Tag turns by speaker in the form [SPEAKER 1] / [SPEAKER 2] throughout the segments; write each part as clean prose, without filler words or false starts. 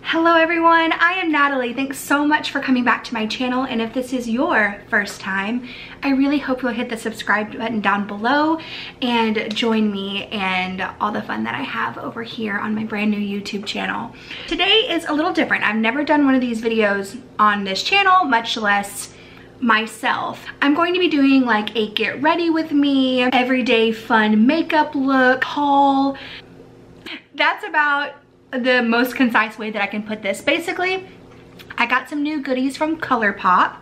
[SPEAKER 1] Hello everyone, I am Natalie. Thanks so much for coming back to my channel, and if this is your first time, I really hope you'll hit the subscribe button down below and join me and all the fun that I have over here on my brand new YouTube channel. Today is a little different. I've never done one of these videos on this channel, much less myself. I'm going to be doing like a get ready with me, everyday fun makeup look haul. That's about the most concise way that I can put this. Basically, I got some new goodies from ColourPop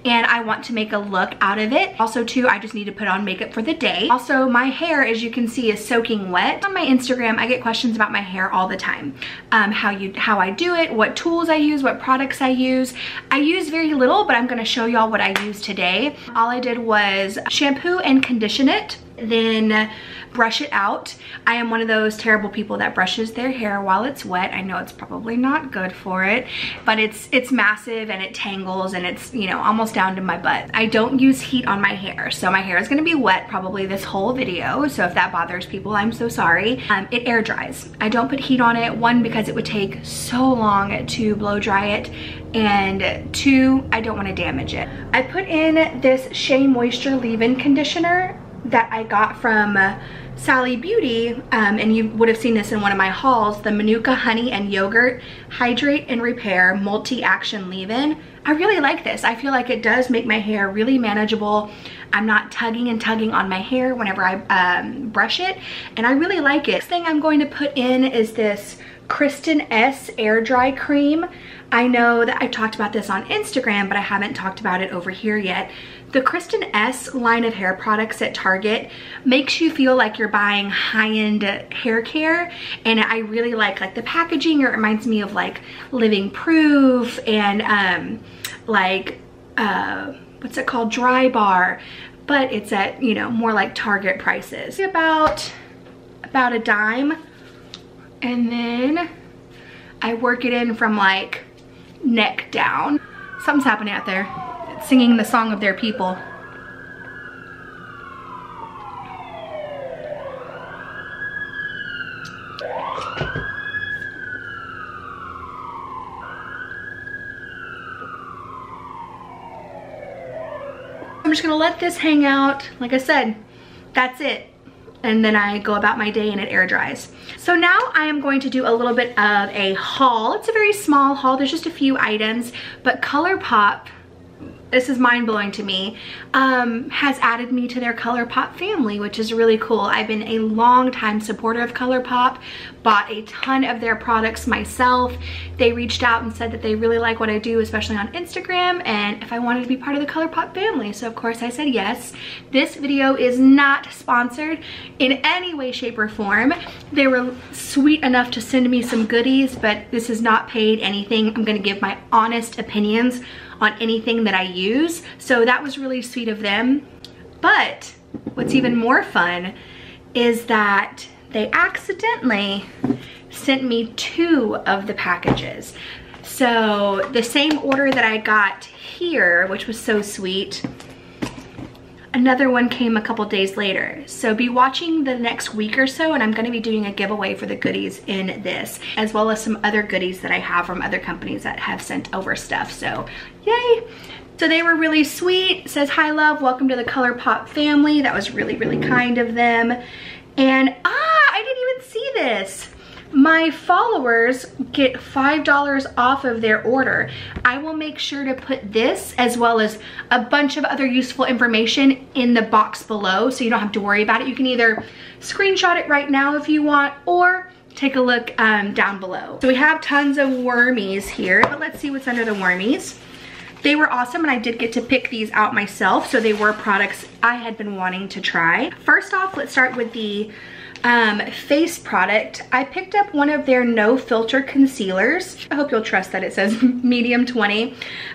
[SPEAKER 1] and I want to make a look out of it. Also too, I just need to put on makeup for the day. Also, my hair, as you can see, is soaking wet. On my Instagram, I get questions about my hair all the time. How I do it, what tools I use, what products I use. I use very little, but I'm gonna show y'all what I use today. All I did was shampoo and condition it, then brush it out. I am one of those terrible people that brushes their hair while it's wet. I know it's probably not good for it, but it's massive and it tangles and it's, you know, almost down to my butt. I don't use heat on my hair, so my hair is gonna be wet probably this whole video, so if that bothers people, I'm so sorry. It air dries. I don't put heat on it, one, because it would take so long to blow dry it, and two, I don't want to damage it. I put in this Shea Moisture leave-in conditioner that I got from Sally Beauty, and you would have seen this in one of my hauls, the Manuka Honey and Yogurt Hydrate and Repair Multi-Action Leave-In. I really like this. I feel like it does make my hair really manageable. I'm not tugging and tugging on my hair whenever I brush it, and I really like it. Next thing I'm going to put in is this Kristen S Air Dry Cream. I know that I talked about this on Instagram, but I haven't talked about it over here yet. The Kristen S line of hair products at Target makes you feel like you're buying high-end hair care, and I really like the packaging. It reminds me of like Living Proof and what's it called, Dry Bar, but it's at, you know, more like Target prices. About a dime, and then I work it in from like neck down. Something's happening out there. It's singing the song of their people. I'm just gonna let this hang out. Like I said, that's it. And then I go about my day and it air dries. So now I am going to do a little bit of a haul. It's a very small haul, there's just a few items, but ColourPop, this is mind-blowing to me, has added me to their ColourPop family, which is really cool. I've been a long-time supporter of ColourPop, bought a ton of their products myself. They reached out and said that they really like what I do, especially on Instagram, and if I wanted to be part of the ColourPop family. So of course I said yes. This video is not sponsored in any way, shape, or form. They were sweet enough to send me some goodies, but this is not paid anything. I'm gonna give my honest opinions on anything that I use, so that was really sweet of them. But what's even more fun is that they accidentally sent me 2 of the packages. So the same order that I got here, which was so sweet, another one came a couple days later. So be watching the next week or so, and I'm gonna be doing a giveaway for the goodies in this, as well as some other goodies that I have from other companies that have sent over stuff, so yay. So they were really sweet. It says, "Hi love, welcome to the ColourPop family." That was really, really kind of them. And I didn't even see this. My followers get $5 off of their order. I will make sure to put this as well as a bunch of other useful information in the box below, so you don't have to worry about it. You can either screenshot it right now if you want, or take a look down below. So we have tons of wormies here, but let's see what's under the wormies. They were awesome, and I did get to pick these out myself, so they were products I had been wanting to try. First off, let's start with the face product. I picked up one of their no filter concealers. I hope you'll trust that it says medium 20.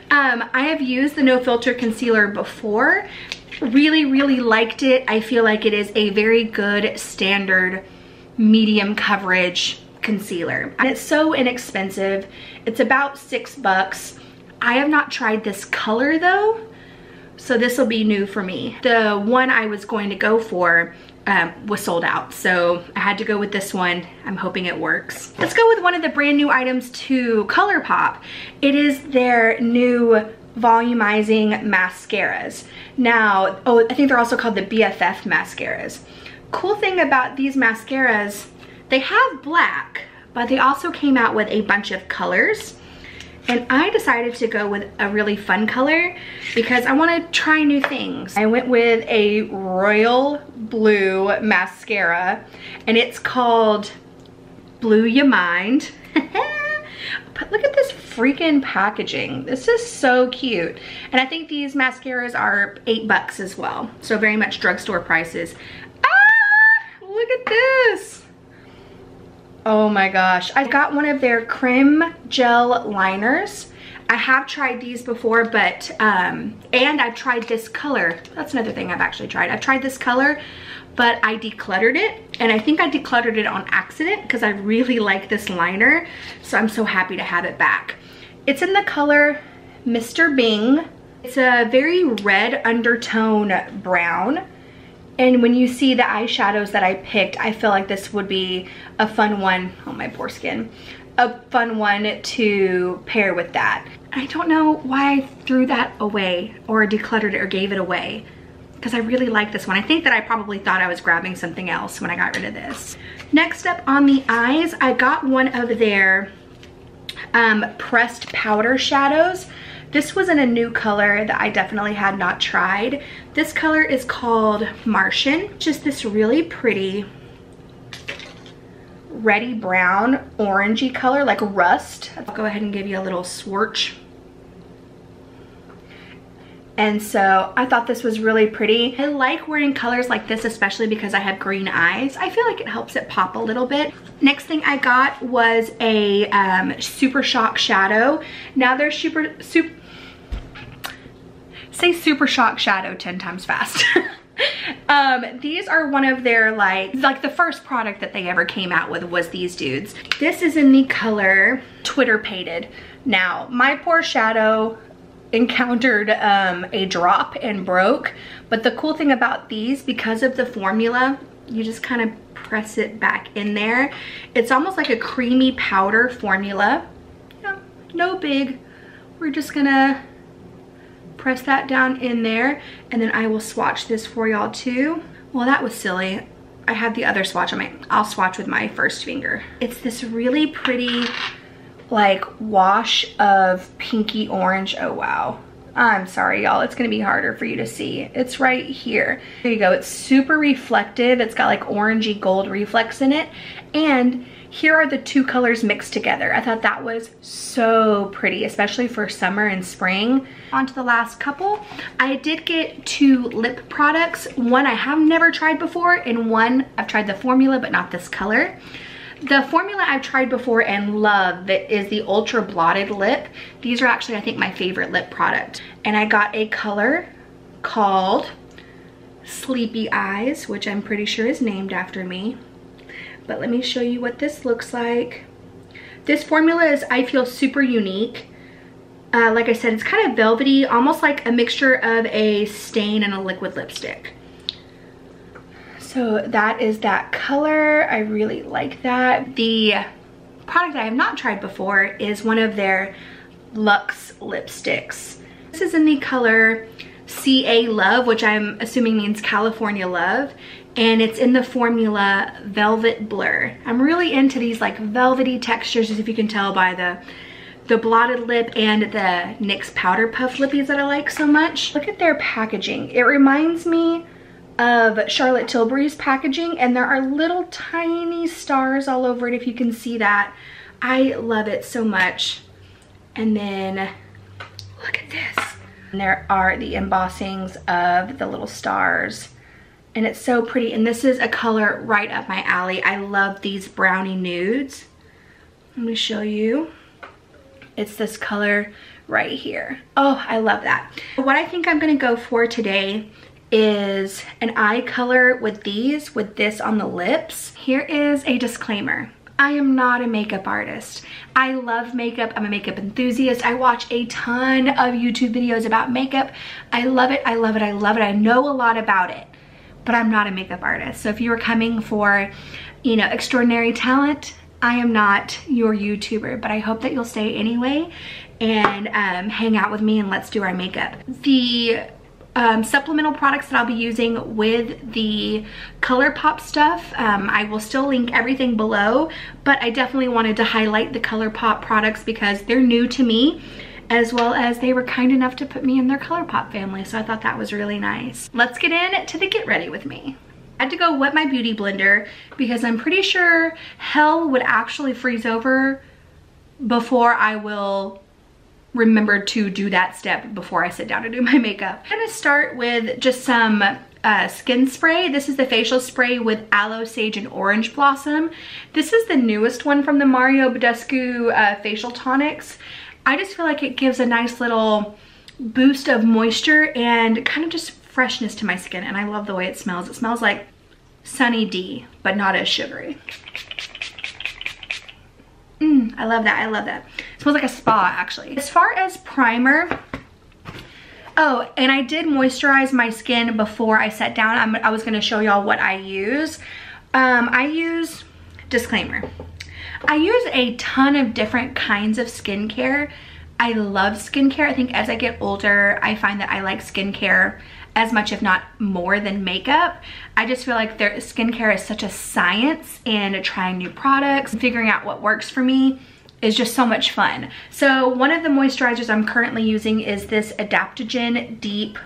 [SPEAKER 1] I have used the no filter concealer before. Really, really liked it. I feel like it is a very good standard medium coverage concealer. And it's so inexpensive. It's about $6. I have not tried this color though, so this will be new for me. The one I was going to go for was sold out. So I had to go with this one. I'm hoping it works. Let's go with one of the brand new items to ColourPop. It is their new volumizing mascaras. Now, oh, I think they're also called the BFF mascaras. Cool thing about these mascaras, they have black, but they also came out with a bunch of colors. And I decided to go with a really fun color because I want to try new things. I went with a royal blue mascara, and it's called Blew Ya Mind. But look at this freaking packaging. This is so cute. And I think these mascaras are $8 as well. So very much drugstore prices. Ah, look at this. Oh my gosh. I got one of their creme gel liners. I have tried these before, but, and I've tried this color. That's another thing I've actually tried. I've tried this color, but I decluttered it. And I think I decluttered it on accident because I really like this liner. So I'm so happy to have it back. It's in the color Mr. Bing. It's a very red undertone brown. And when you see the eyeshadows that I picked, I feel like this would be a fun one, oh my poor skin, a fun one to pair with that. I don't know why I threw that away or decluttered it or gave it away, because I really like this one. I think that I probably thought I was grabbing something else when I got rid of this. Next up on the eyes, I got one of their pressed powder shadows. This was in a new color that I definitely had not tried. This color is called Martian. Just this really pretty reddy brown, orangey color, like rust. I'll go ahead and give you a little swatch. And so I thought this was really pretty. I like wearing colors like this, especially because I have green eyes. I feel like it helps it pop a little bit. Next thing I got was a Super Shock shadow. Now there's say Super Shock shadow 10 times fast. These are one of their like the first product that they ever came out with was these dudes. This is in the color Twitter Pated. Now my poor shadow encountered a drop and broke, but the cool thing about these, because of the formula, you just kind of press it back in there. It's almost like a creamy powder formula. No big. We're just gonna press that down in there, and then I will swatch this for y'all too. Well, that was silly. I have the other swatch on my, I'll swatch with my first finger. It's this really pretty like wash of pinky orange. Oh wow, I'm sorry y'all, it's gonna be harder for you to see. It's right here. There you go. It's super reflective. It's got like orangey gold reflex in it, and here are the two colors mixed together. I thought that was so pretty, especially for summer and spring. On to the last couple. I did get 2 lip products. One I have never tried before, and one I've tried the formula but not this color. The formula I've tried before and love is the Ultra Blotted Lip. These are actually, I think, my favorite lip product. And I got a color called Sleepy Eyes, which I'm pretty sure is named after me. But let me show you what this looks like. This formula is, I feel, super unique. Like I said, it's kind of velvety, almost like a mixture of a stain and a liquid lipstick. So that is that color. I really like that. The product I have not tried before is one of their Luxe lipsticks. This is in the color CA Love, which I'm assuming means California Love. And it's in the formula Velvet Blur. I'm really into these like velvety textures, as if you can tell by the blotted lip and the NYX Powder Puff Lippies that I like so much. Look at their packaging. It reminds me of Charlotte Tilbury's packaging, and there are little tiny stars all over it, if you can see that. I love it so much. And then look at this. And there are the embossings of the little stars. And it's so pretty, and this is a color right up my alley. I love these brownie nudes. Let me show you. It's this color right here. Oh, I love that. What I think I'm gonna go for today is an eye color with this on the lips. Here is a disclaimer. I am not a makeup artist. I love makeup. I'm a makeup enthusiast. I watch a ton of YouTube videos about makeup. I love it, I love it, I love it. I know a lot about it. but I'm not a makeup artist. So if you are coming for, you know, extraordinary talent, I am not your YouTuber, but I hope that you'll stay anyway and hang out with me and let's do our makeup. The supplemental products that I'll be using with the ColourPop stuff, I will still link everything below, but I definitely wanted to highlight the ColourPop products because they're new to me, as well as they were kind enough to put me in their ColourPop family, so I thought that was really nice. Let's get into the get ready with me. I had to go wet my beauty blender because I'm pretty sure hell would actually freeze over before I will remember to do that step before I sit down to do my makeup. I'm gonna start with just some skin spray. This is the facial spray with aloe, sage, and orange blossom. This is the newest one from the Mario Badescu facial tonics. I just feel like it gives a nice little boost of moisture and kind of just freshness to my skin, and I love the way it smells. It smells like Sunny D, but not as sugary. I love that, I love that. It smells like a spa, actually. As far as primer, oh, and I did moisturize my skin before I sat down. I was gonna show y'all what I use. Disclaimer, I use a ton of different kinds of skincare. I love skincare. I think as I get older, I find that I like skincare as much, if not more, than makeup. I just feel like skincare is such a science, and trying new products, figuring out what works for me is just so much fun. So one of the moisturizers I'm currently using is this Adaptogen Deep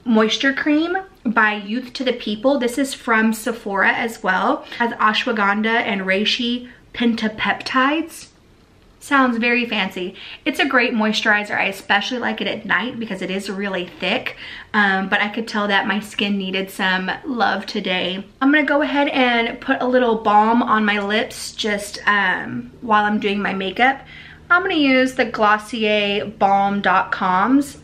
[SPEAKER 1] Moisture Cream by Youth to the People. This is from Sephora as well. It has ashwagandha and reishi pentapeptides. Sounds very fancy. It's a great moisturizer. I especially like it at night because it is really thick, but I could tell that my skin needed some love today. I'm gonna go ahead and put a little balm on my lips just while I'm doing my makeup. I'm gonna use the Glossier Balm.coms.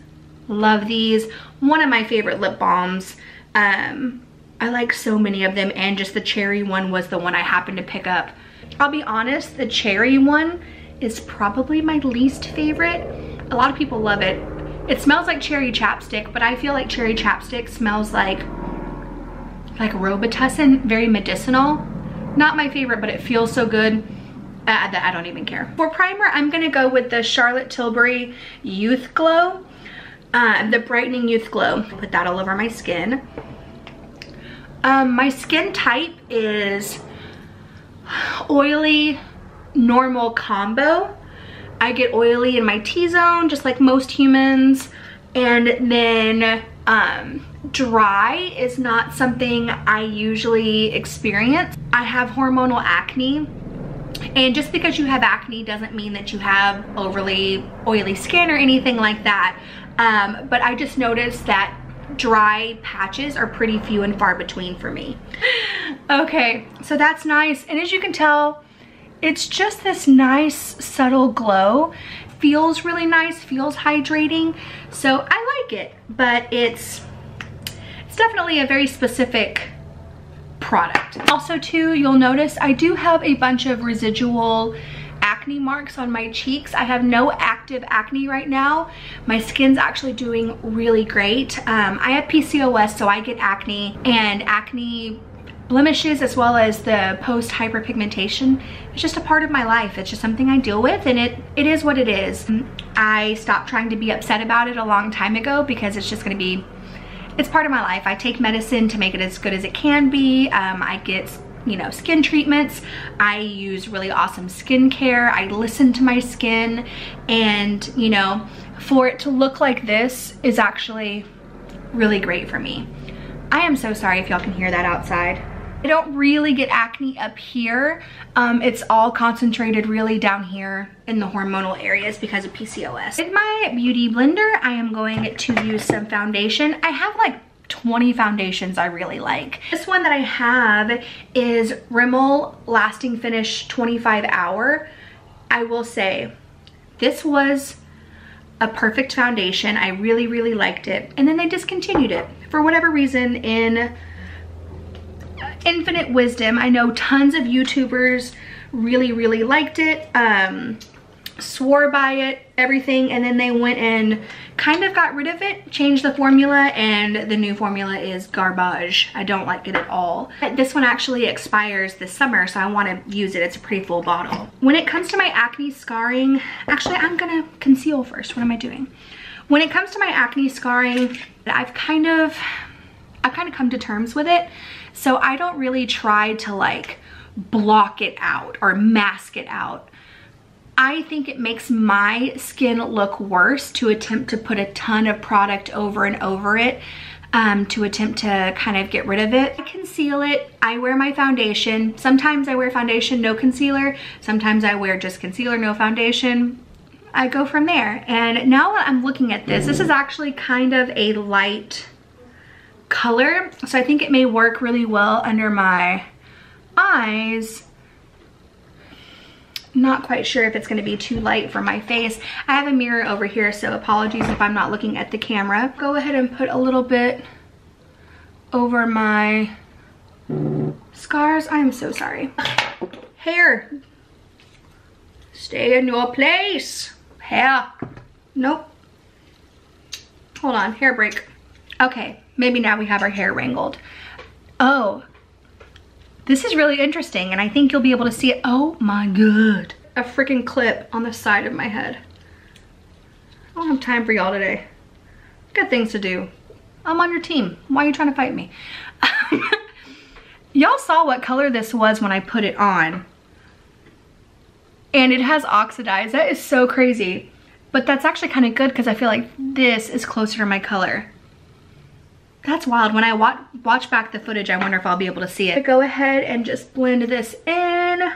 [SPEAKER 1] Love these. One of my favorite lip balms. I like so many of them, and just the cherry one was the one I happened to pick up. I'll be honest, the cherry one is probably my least favorite. A lot of people love it. It smells like cherry chapstick, but I feel like cherry chapstick smells like Robitussin, very medicinal. Not my favorite, but it feels so good that I don't even care. For primer, I'm gonna go with the Charlotte Tilbury Youth Glow, the Brightening Youth Glow. Put that all over my skin. My skin type is oily, normal combo. I get oily in my T-zone just like most humans, and then dry is not something I usually experience. I have hormonal acne, and just because you have acne doesn't mean that you have overly oily skin or anything like that, but I just noticed that dry patches are pretty few and far between for me. Okay, so that's nice, and as you can tell, it's just this nice subtle glow. Feels really nice, feels hydrating, so I like it, but it's definitely a very specific product. Also too, you'll notice I do have a bunch of residual acne marks on my cheeks. I have no active acne right now. My skin's actually doing really great. I have PCOS, so I get acne, and acne blemishes as well as the post hyperpigmentation. It's just a part of my life. It's just something I deal with, and it is what it is. I stopped trying to be upset about it a long time ago because it's just gonna be, it's part of my life. I take medicine to make it as good as it can be. I get, you know, skin treatments. I use really awesome skincare. I listen to my skin, and you know, for it to look like this is actually really great for me. I am so sorry if y'all can hear that outside. I don't really get acne up here. It's all concentrated really down here in the hormonal areas because of PCOS. In my beauty blender, I am going to use some foundation. I have like 20 foundations I really like. This one that I have is Rimmel Lasting Finish 25 Hour. I will say, this was a perfect foundation. I really, really liked it. And then they discontinued it for whatever reason. In infinite wisdom, I know tons of YouTubers really, really liked it. swore by it, everything, and then they went and kind of got rid of it, changed the formula, and the new formula is garbage. I don't like it at all. This one actually expires this summer, so I want to use it. It's a pretty full bottle. When it comes to my acne scarring, actually I'm gonna conceal first. What am I doing? When it comes to my acne scarring, I've kind of come to terms with it, so I don't really try to like block it out or mask it out. I think it makes my skin look worse to attempt to put a ton of product over and over it, to attempt to kind of get rid of it. I conceal it. I wear my foundation. Sometimes I wear foundation, no concealer. Sometimes I wear just concealer, no foundation. I go from there. And now that I'm looking at this is actually kind of a light color. So I think it may work really well under my eyes. Not quite sure if it's going to be too light for my face. I have a mirror over here, so apologies if I'm not looking at the camera. Go ahead and put a little bit over my scars. I am so sorry. Hair, stay in your place. Hair, nope. Hold on, hair break. Okay, maybe now we have our hair wrangled. Oh. This is really interesting, and I think you'll be able to see it. Oh my god. A freaking clip on the side of my head. I don't have time for y'all today. Got things to do. I'm on your team. Why are you trying to fight me? Y'all saw what color this was when I put it on. And it has oxidized. That is so crazy. But that's actually kind of good because I feel like this is closer to my color. That's wild. When I watch back the footage, I wonder if I'll be able to see it. Go ahead and just blend this in.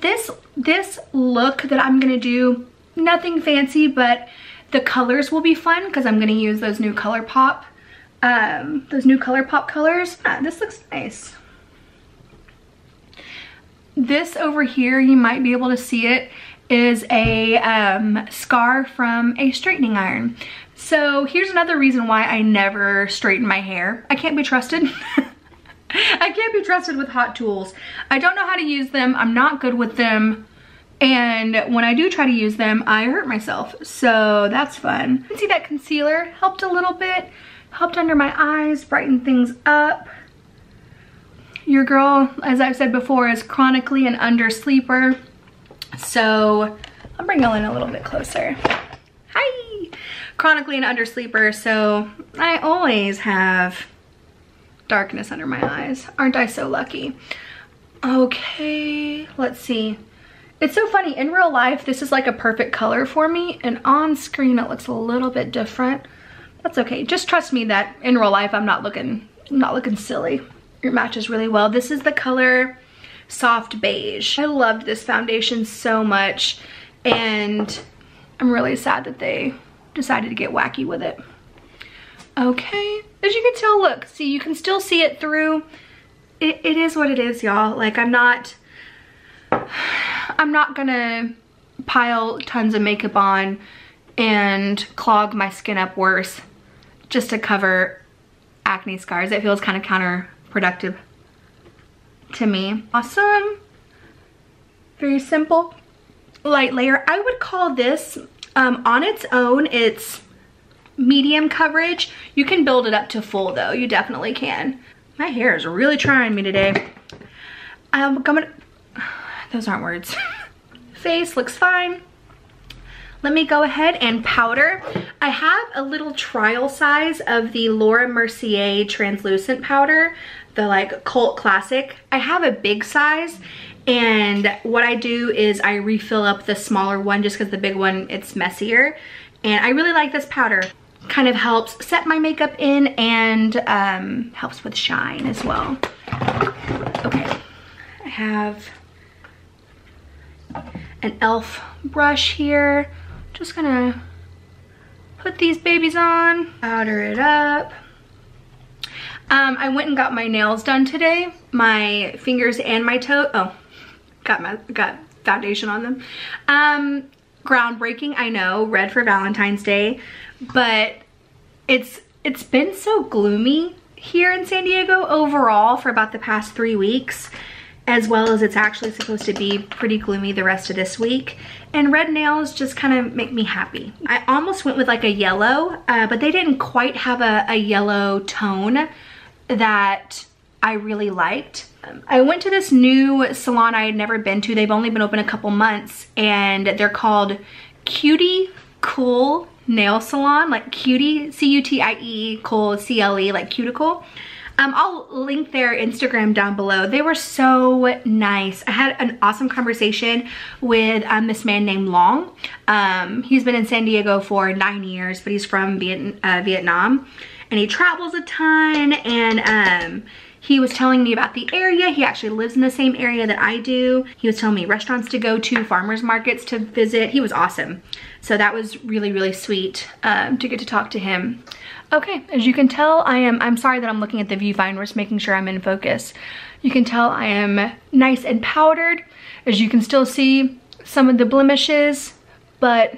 [SPEAKER 1] This look that I'm gonna do, nothing fancy, but the colors will be fun because I'm gonna use those new ColourPop, colors. This looks nice. This over here, you might be able to see it, is a scar from a straightening iron. So here's another reason why I never straighten my hair. I can't be trusted. I can't be trusted with hot tools. I don't know how to use them. I'm not good with them. And when I do try to use them, I hurt myself. So that's fun. You can see that concealer helped a little bit. Helped under my eyes, brighten things up. Your girl, as I've said before, is chronically an undersleeper. So I'll bring Ellen a little bit closer. Hi! Chronically an undersleeper, so I always have darkness under my eyes. Aren't I so lucky? Okay, let's see. It's so funny, in real life, this is like a perfect color for me, and on screen it looks a little bit different. That's okay. Just trust me that in real life I'm not looking silly. It matches really well. This is the color Soft Beige. I loved this foundation so much, and I'm really sad that they decided to get wacky with it. Okay, as you can tell, look, see, you can still see it through. It is what it is, y'all. Like, I'm not gonna pile tons of makeup on and clog my skin up worse just to cover acne scars. It feels kind of counterproductive to me. Awesome. Very simple, light layer. I would call this, on its own, it's medium coverage. You can build it up to full though. You definitely can. My hair is really trying me today. Those aren't words. Face looks fine. Let me go ahead and powder. I have a little trial size of the Laura Mercier translucent powder, the like cult classic. I have a big size, and what I do is I refill up the smaller one just because the big one, it's messier. And I really like this powder. Kind of helps set my makeup in and helps with shine as well. Okay, I have an e.l.f. brush here. Just gonna put these babies on, powder it up. I went and got my nails done today, my fingers and my toe. Oh, got foundation on them. Groundbreaking, I know, red for Valentine's Day, but it's been so gloomy here in San Diego overall for about the past 3 weeks. as well as it's actually supposed to be pretty gloomy the rest of this week. And red nails just kind of make me happy. I almost went with like a yellow, but they didn't quite have a yellow tone that I really liked. I went to this new salon I had never been to. They've only been open a couple months, and they're called Cutie Cool Nail Salon, like Cutie, C-U-T-I-E, Cool, C-L-E, like cuticle. I'll link their Instagram down below. They were so nice. I had an awesome conversation with this man named Long. He's been in San Diego for 9 years, but he's from Vietnam, and he travels a ton, and he was telling me about the area. He actually lives in the same area that I do. He was telling me restaurants to go to, farmers markets to visit. He was awesome. So that was really, really sweet to get to talk to him. Okay, as you can tell, I'm sorry that I'm looking at the viewfinder, just making sure I'm in focus. You can tell I am nice and powdered. As you can still see some of the blemishes, but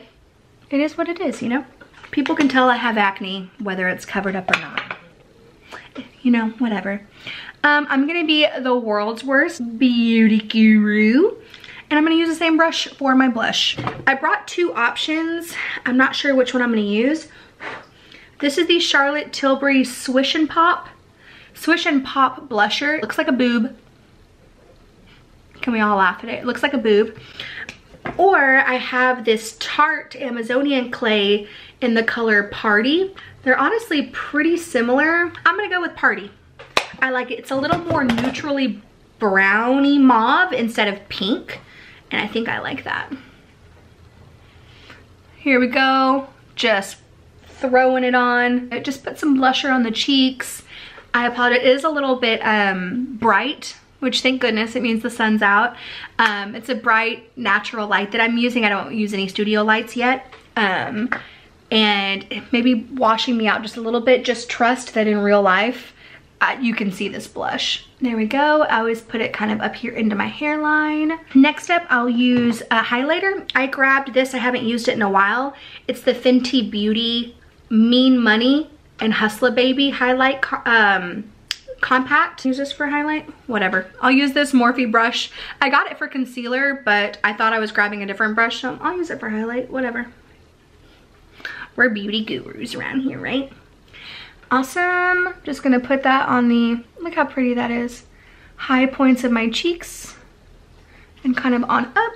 [SPEAKER 1] it is what it is, you know? People can tell I have acne, whether it's covered up or not. You know, whatever. I'm gonna be the world's worst beauty guru, and I'm gonna use the same brush for my blush. I brought 2 options. I'm not sure which one I'm gonna use. This is the Charlotte Tilbury Swish and Pop blusher. Looks like a boob. Can we all laugh at it? It looks like a boob. Or I have this Tarte Amazonian clay in the color Party. They're honestly pretty similar. I'm gonna go with Party. I like it. It's a little more neutrally browny mauve instead of pink, and I think I like that. Here we go. Just throwing it on. I just put some blusher on the cheeks. I apologize, it is a little bit bright, which thank goodness, it means the sun's out. It's a bright natural light that I'm using. I don't use any studio lights yet. And maybe washing me out just a little bit. Just trust that in real life, you can see this blush. There we go. I always put it kind of up here into my hairline. Next up, I'll use a highlighter. I grabbed this, I haven't used it in a while. It's the Fenty Beauty Mean Money and Hustler Baby highlight compact. Use this for highlight, whatever. I'll use this Morphe brush. I got it for concealer, but I thought I was grabbing a different brush, so I'll use it for highlight, whatever. We're beauty gurus around here, right? Awesome. Just gonna put that on the, look how pretty that is, high points of my cheeks and kind of on up.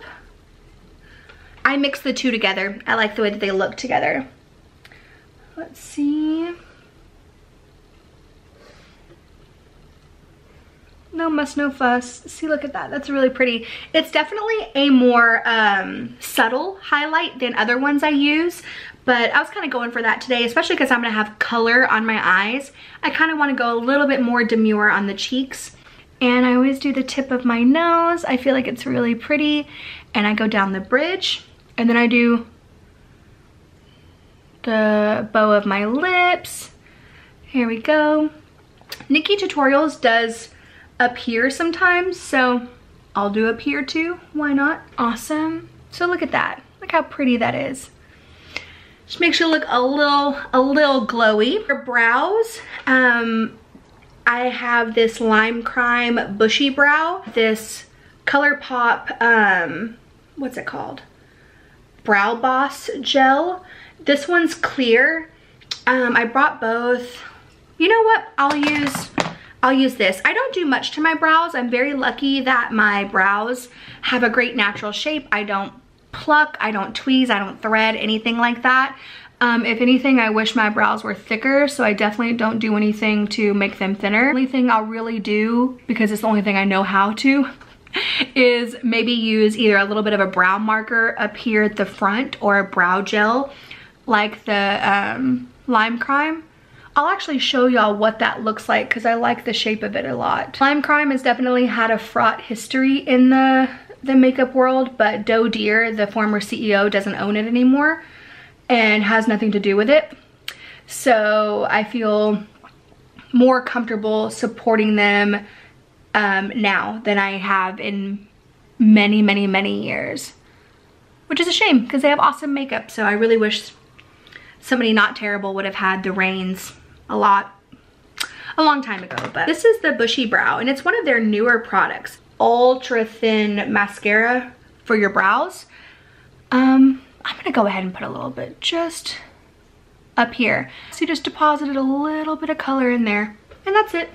[SPEAKER 1] I mix the 2 together. I like the way that they look together. Let's see. No muss, no fuss. See, look at that. That's really pretty. It's definitely a more subtle highlight than other ones I use, but I was kind of going for that today, especially because I'm going to have color on my eyes. I kind of want to go a little bit more demure on the cheeks. And I always do the tip of my nose. I feel like it's really pretty. And I go down the bridge, and then I do the bow of my lips. Here we go. Nikki Tutorials does up here sometimes, so I'll do up here too. Why not? Awesome. So look at that. Look how pretty that is. Just makes you look a little glowy. For brows, I have this Lime Crime Bushy Brow. This ColourPop, what's it called? Brow Boss Gel. This one's clear. I brought both. You know what? I'll use this. I don't do much to my brows. I'm very lucky that my brows have a great natural shape. I don't pluck, I don't tweeze, I don't thread, anything like that. If anything, I wish my brows were thicker, so I definitely don't do anything to make them thinner. The only thing I'll really do, because it's the only thing I know how to, is maybe use either a little bit of a brow marker up here at the front or a brow gel like the Lime Crime. I'll actually show y'all what that looks like because I like the shape of it a lot. Lime Crime has definitely had a fraught history in the makeup world, but Doe Deer, the former CEO, doesn't own it anymore and has nothing to do with it. So I feel more comfortable supporting them now than I have in many years, which is a shame because they have awesome makeup. So I really wish somebody not terrible would have had the reins a long time ago. But this is the Bushy Brow, and it's one of their newer products. ultra thin mascara for your brows. I'm gonna go ahead and put a little bit just up here. So you just deposited a little bit of color in there, and that's it.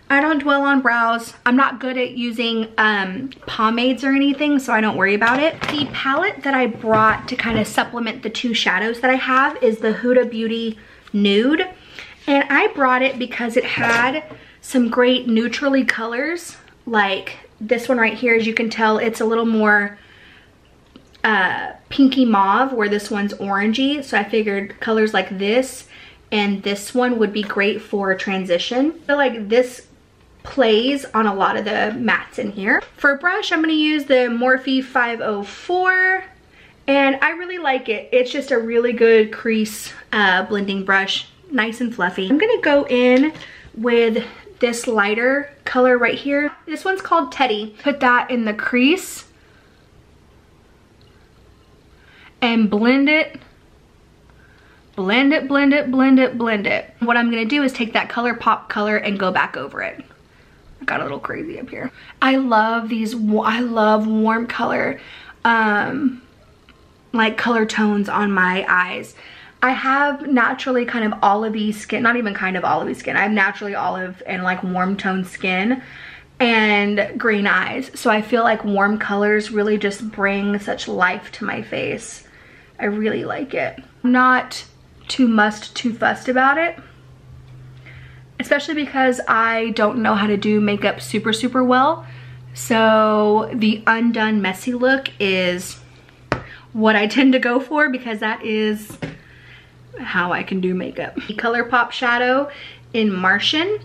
[SPEAKER 1] I don't dwell on brows. I'm not good at using pomades or anything, so I don't worry about it. The palette that I brought to kind of supplement the two shadows that I have is the Huda Beauty Nude. And I brought it because it had some great neutrally colors. Like this one right here, as you can tell, it's a little more pinky mauve, where this one's orangey. So I figured colors like this and this one would be great for transition. I feel like this plays on a lot of the mattes in here. For a brush, I'm going to use the Morphe 504, and I really like it. It's just a really good crease blending brush, nice and fluffy. I'm going to go in with this lighter color right here. This one's called Teddy. Put that in the crease and blend it. Blend it, blend it, blend it, blend it. What I'm going to do is take that ColourPop color and go back over it. I got a little crazy up here. I love these, I love warm color, like color tones on my eyes. I have naturally kind of olivey skin, not even kind of olivey skin. I have naturally olive and like warm toned skin and green eyes. So I feel like warm colors really just bring such life to my face. I really like it. I'm not too fussed about it. Especially because I don't know how to do makeup super well. So the undone messy look is what I tend to go for, because that is how I can do makeup. The ColourPop shadow in Martian.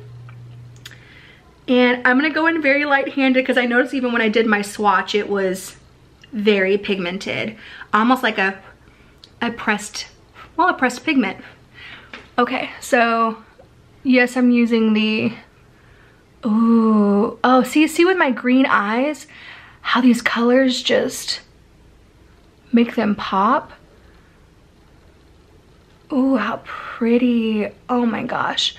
[SPEAKER 1] And I'm gonna go in very light-handed because I noticed even when I did my swatch, it was very pigmented. Almost like a pressed pigment. Okay, so yes, I'm using the, ooh, oh, see with my green eyes, how these colors just make them pop. Ooh, how pretty, oh my gosh.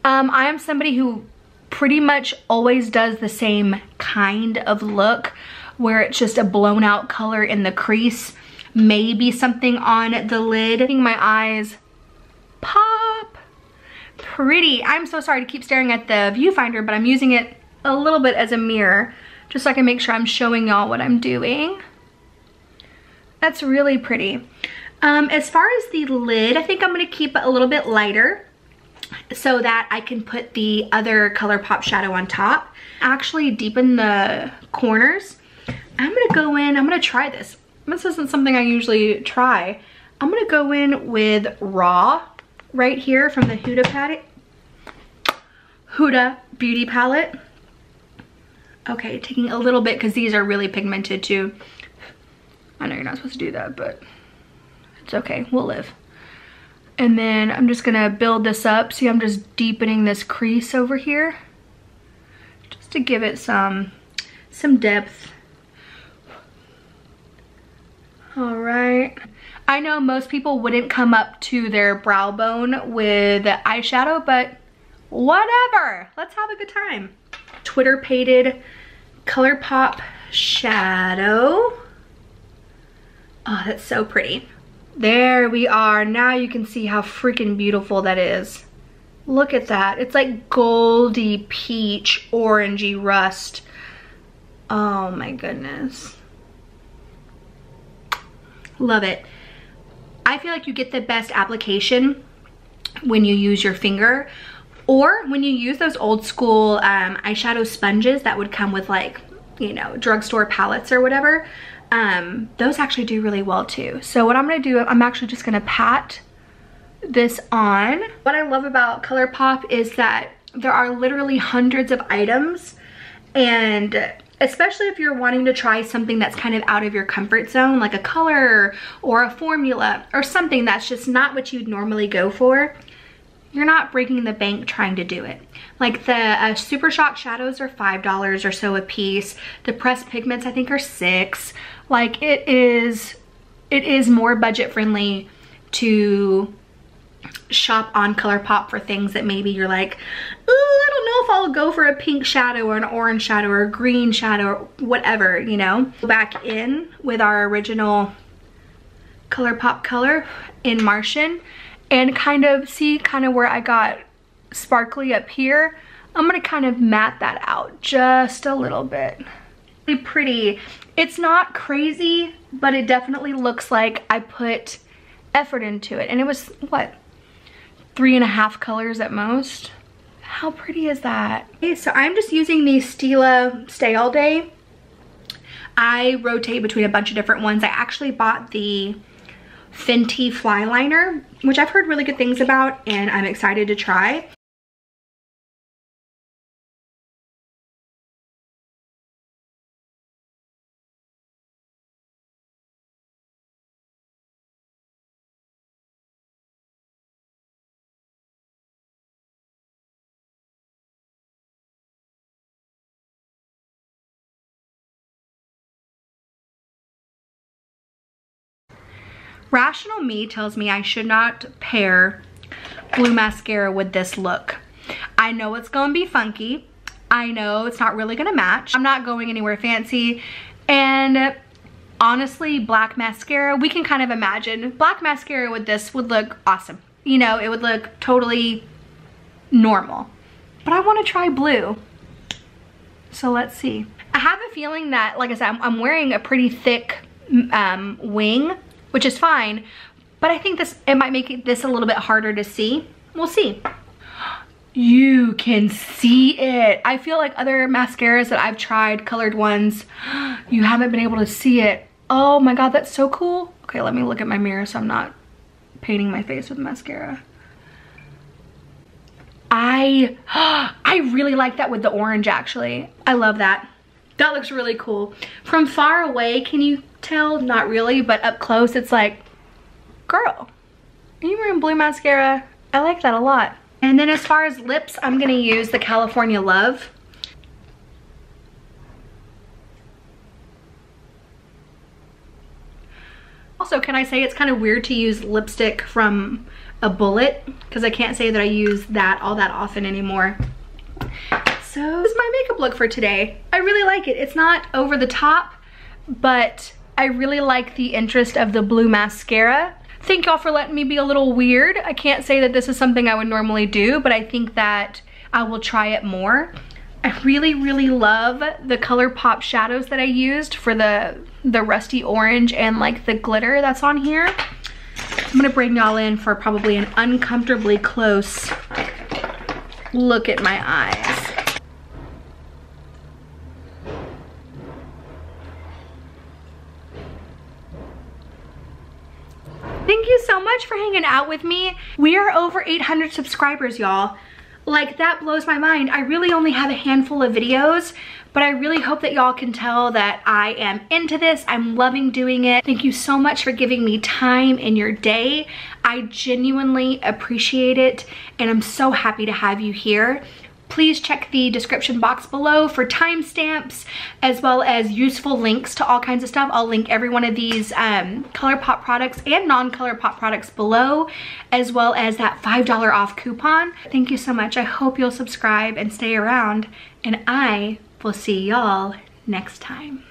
[SPEAKER 1] I am somebody who pretty much always does the same kind of look, where it's just a blown out color in the crease, maybe something on the lid. Making my eyes pop. Pretty. I'm so sorry to keep staring at the viewfinder, but I'm using it a little bit as a mirror just so I can make sure I'm showing y'all what I'm doing. That's really pretty. As far as the lid, I think I'm going to keep it a little bit lighter so that I can put the other ColourPop shadow on top. Actually deepen the corners. I'm going to go in, I'm going to try this. This isn't something I usually try. I'm going to go in with Raw right here from the Huda Beauty palette. Okay, taking a little bit because these are really pigmented too. I know you're not supposed to do that, but it's okay, we'll live. And then I'm just gonna build this up. See, I'm just deepening this crease over here just to give it some depth. All right. I know most people wouldn't come up to their brow bone with eyeshadow, but whatever. Let's have a good time. Twitter pated ColourPop shadow. Oh, that's so pretty. There we are. Now you can see how freaking beautiful that is. Look at that. It's like goldy peach, orangey rust. Oh my goodness. Love it. I feel like you get the best application when you use your finger, or when you use those old school eyeshadow sponges that would come with, like, you know, drugstore palettes or whatever. Those actually do really well too. So what I'm gonna do, I'm actually just gonna pat this on. What I love about ColourPop is that there are literally hundreds of items, and especially if you're wanting to try something that's kind of out of your comfort zone, like a color or a formula or something that's just not what you'd normally go for, you're not breaking the bank trying to do it. Like the Super Shock shadows are $5 or so a piece. The pressed pigments I think are $6. Like it is more budget friendly to shop on ColourPop for things that maybe you're like, oh, I don't know if I'll go for a pink shadow or an orange shadow or a green shadow or whatever, you know. Go back in with our original ColourPop color in Martian and kind of see kind of where I got sparkly up here. I'm gonna kind of matte that out just a little bit. Really pretty. It's not crazy, but it definitely looks like I put effort into it. And it was, what, 3.5 colors at most? How pretty is that? Okay, so I'm just using the Stila Stay All Day. I rotate between a bunch of different ones. I actually bought the Fenty Fly Liner, which I've heard really good things about, and I'm excited to try. Rational me tells me I should not pair blue mascara with this look. I know it's gonna be funky. I know it's not really gonna match. I'm not going anywhere fancy. And honestly, black mascara, we can kind of imagine black mascara with this would look awesome. You know, it would look totally normal. But I wanna try blue. So let's see. I have a feeling that, like I said, I'm wearing a pretty thick wing, which is fine, but I think it might make this a little bit harder to see. We'll see. You can see it. I feel like other mascaras that I've tried, colored ones, you haven't been able to see it. Oh my God, that's so cool. Okay, let me look at my mirror so I'm not painting my face with mascara. I really like that with the orange, actually. I love that. That looks really cool. From far away, can you tell? Not really, but up close, it's like, girl, are you wearing blue mascara? I like that a lot. And then as far as lips, I'm gonna use the California Love. Also, can I say it's kind of weird to use lipstick from a bullet, because I can't say that I use that all that often anymore. So this is my makeup look for today. I really like it. It's not over the top, but I really like the interest of the blue mascara. Thank y'all for letting me be a little weird. I can't say that this is something I would normally do, but I think that I will try it more. I really, really love the ColourPop shadows that I used for the rusty orange and like the glitter that's on here. I'm gonna bring y'all in for probably an uncomfortably close look at my eyes. Thank you so much for hanging out with me. We are over 800 subscribers, y'all. Like, that blows my mind. I really only have a handful of videos, but I really hope that y'all can tell that I am into this. I'm loving doing it. Thank you so much for giving me time in your day. I genuinely appreciate it, and I'm so happy to have you here. Please check the description box below for timestamps as well as useful links to all kinds of stuff. I'll link every one of these ColourPop products and non-ColourPop products below, as well as that $5 off coupon. Thank you so much. I hope you'll subscribe and stay around, and I will see y'all next time.